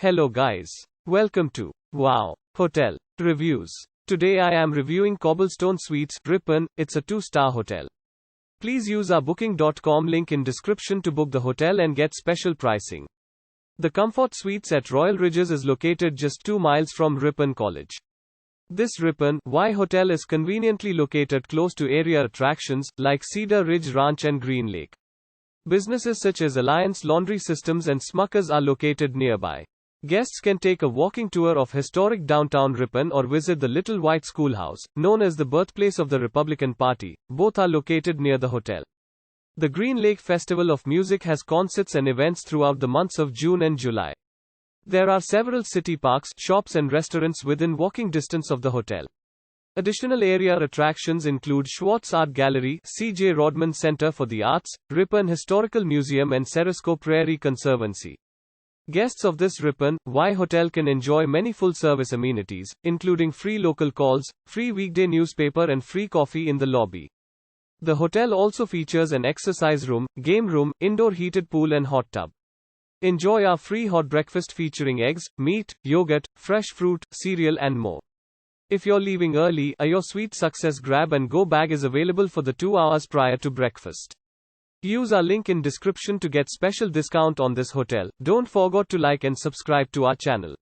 Hello guys. Welcome to Wow Hotel Reviews. Today I am reviewing Cobblestone Suites, Ripon. It's a 2-star hotel. Please use our booking.com link in description to book the hotel and get special pricing. The Comfort Suites at Royal Ridges is located just 2 miles from Ripon College. This Ripon Y hotel is conveniently located close to area attractions like Cedar Ridge Ranch and Green Lake. Businesses such as Alliance Laundry Systems and Smuckers are located nearby. Guests can take a walking tour of historic downtown Ripon or visit the Little White Schoolhouse, known as the birthplace of the Republican Party. Both are located near the hotel. The Green Lake Festival of Music has concerts and events throughout the months of June and July. There are several city parks, shops and restaurants within walking distance of the hotel. Additional area attractions include Schwartz Art Gallery, Rodman Center for the Arts, Ripon Historical Museum and Ceresco Prairie Conservancy. Guests of this Ripon Y hotel can enjoy many full-service amenities, including free local calls, free weekday newspaper and free coffee in the lobby. The hotel also features an exercise room, game room, indoor heated pool and hot tub. Enjoy our free hot breakfast featuring eggs, meat, yogurt, fresh fruit, cereal and more. If you're leaving early, your sweet success grab and go bag is available for the 2 hours prior to breakfast. Use our link in description to get special discount on this hotel. Don't forget to like and subscribe to our channel.